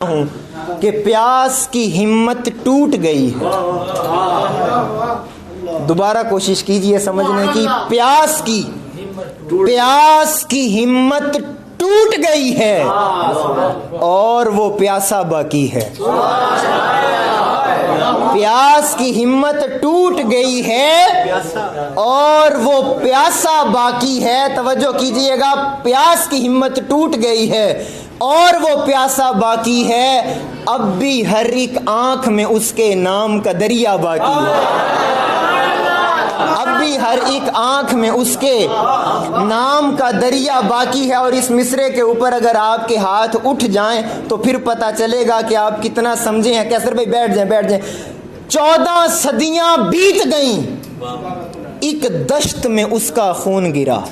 हूं कि प्यास की हिम्मत टूट गई है। दोबारा कोशिश कीजिए समझने की। प्यास की हिम्मत टूट गई है और वो प्यासा बाकी है। प्यास की हिम्मत टूट गई है और वो प्यासा बाकी है। तवज्जो कीजिएगा, प्यास की हिम्मत टूट गई है और वो प्यासा बाकी है। अब भी हर एक आंख में उसके नाम का दरिया बाकी है। अब भी हर एक आंख में उसके नाम का दरिया बाकी है। और इस मिसरे के ऊपर अगर आपके हाथ उठ जाएं तो फिर पता चलेगा कि आप कितना समझे हैं। कैसर भाई बैठ जाएं। 14 सदियां बीत गईं, एक दश्त में उसका खून गिरा।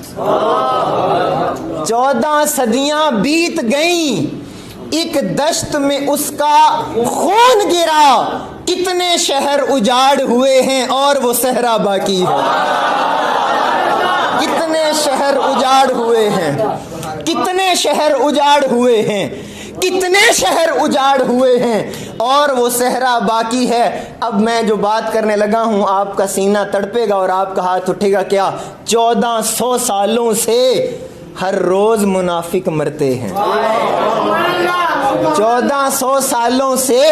14 सदियां बीत गईं, एक दश्त में उसका खून गिरा। कितने शहर उजाड़ हुए हैं और वो सहरा बाकी है। कितने शहर उजाड़ हुए हैं, कितने शहर उजाड़ हुए हैं, कितने शहर उजाड़ हुए हैं और वो सहरा बाकी है। अब मैं जो बात करने लगा हूं आपका सीना तड़पेगा और आपका हाथ उठेगा। क्या 1400 सालों से हर रोज मुनाफिक मरते हैं। 1400 सालों से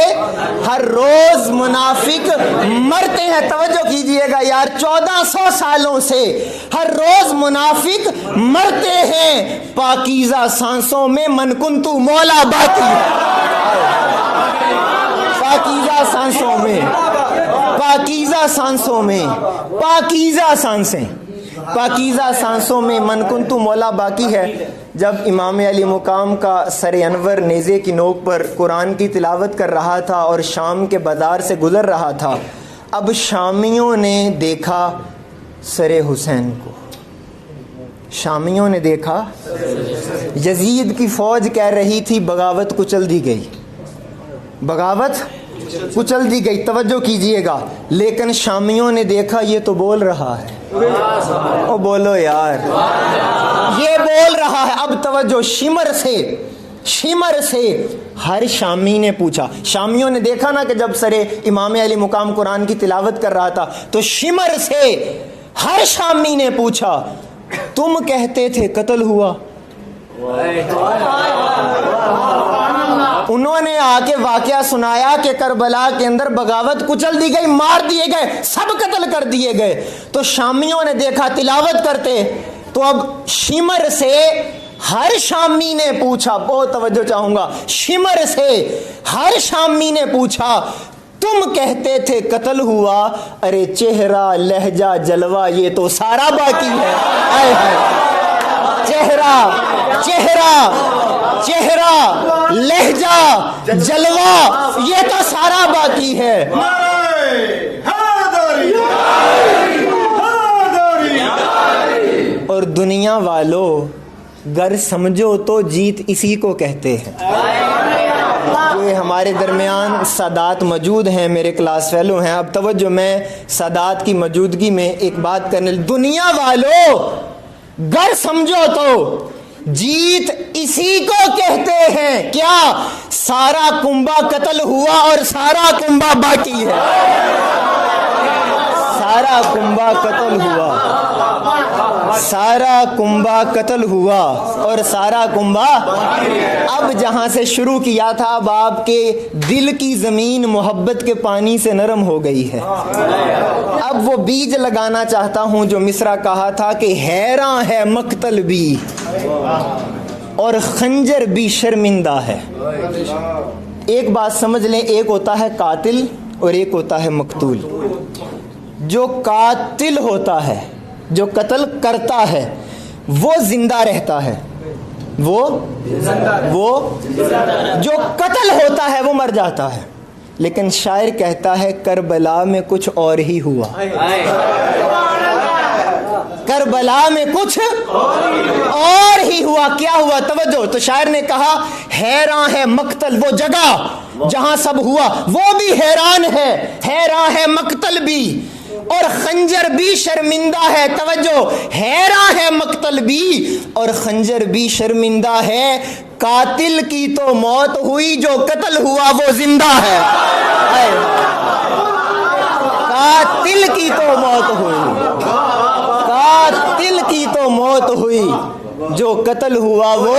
हर रोज मुनाफिक मरते हैं। तवज्जो कीजिएगा यार, 1400 सालों से हर रोज मुनाफिक मरते हैं। पाकीज़ा सांसों में मनकुंतु मौला बाकी है। पाकीज़ा सांसों में, पाकीज़ा सांसों में, पाकीज़ा सांसें, पाकीज़ा सांसों में मनकुंतु मौला बाकी है। जब इमाम अली मुकाम का सर अनवर नेज़े की नोक पर कुरान की तिलावत कर रहा था और शाम के बाज़ार से गुज़र रहा था, अब शामियों ने देखा सर हुसैन को। शामियों ने देखा यजीद की फ़ौज कह रही थी बगावत कुचल दी गई, बगावत कुचल दी गई। तवज्जो कीजिएगा, लेकिन शामियों ने देखा ये तो बोल रहा है। ओ बोलो यार, ये बोल रहा है। अब तवज्जो, शिमर से हर शामी ने पूछा। शामियों ने देखा ना कि जब सरे इमाम अली मुकाम कुरान की तिलावत कर रहा था तो शिमर से हर शामी ने पूछा, तुम कहते थे कत्ल हुआ। उन्होंने आके वाकया सुनाया कि करबला के अंदर बगावत कुचल दी गई, मार दिए गए, सब कत्ल कर दिए गए। तो शामियों ने देखा तिलावत करते, तो अब शिमर से हर शामी ने पूछा, बहुत तवज्जो चाहूंगा, शिमर से हर शामी ने पूछा, तुम कहते थे कत्ल हुआ, अरे चेहरा लहजा जलवा ये तो सारा बाकी है। आए हाय, चेहरा लहजा जलवा ये तो सारा बाकी है। और दुनिया वालों, गर समझो तो जीत इसी को कहते हैं। ये हमारे दरमियान सादात मौजूद हैं, मेरे क्लास फेलो हैं। अब तवज्जो, मैं सादात की मौजूदगी में एक बात करने, दुनिया वालों गर समझो तो जीत इसी को कहते हैं। क्या सारा कुंभा कत्ल हुआ और सारा कुंभा बाकी है। सारा कुंभा कत्ल हुआ, सारा कुंभा कत्ल हुआ और सारा कुंभा। अब जहां से शुरू किया था, अब आपके दिल की जमीन मोहब्बत के पानी से नरम हो गई है। अब वो बीज लगाना चाहता हूं जो मिसरा कहा था कि हैरान है मक्तल भी और खंजर भी शर्मिंदा है। एक बात समझ लें, एक होता है कातिल और एक होता है मकतूल। जो कातिल होता है, जो कत्ल करता है, वो जिंदा रहता है। वो जो कत्ल होता है वो मर जाता है। लेकिन शायर कहता है करबला में कुछ और ही हुआ। करबला में कुछ और ही हुआ। क्या हुआ? तवज्जो, तो शायर ने कहा हैरान है मक्तल, वो जगह जहां सब हुआ वो भी हैरान है मक्तल भी, और खंजर भी शर्मिंदा है। तवज्जो, हैरान है मक्तल भी और खंजर भी शर्मिंदा है। कातिल की तो मौत हुई, जो कत्ल हुआ वो जिंदा है। कातिल की तो मौत हुई, कातिल की तो मौत हुई, जो कत्ल हुआ वो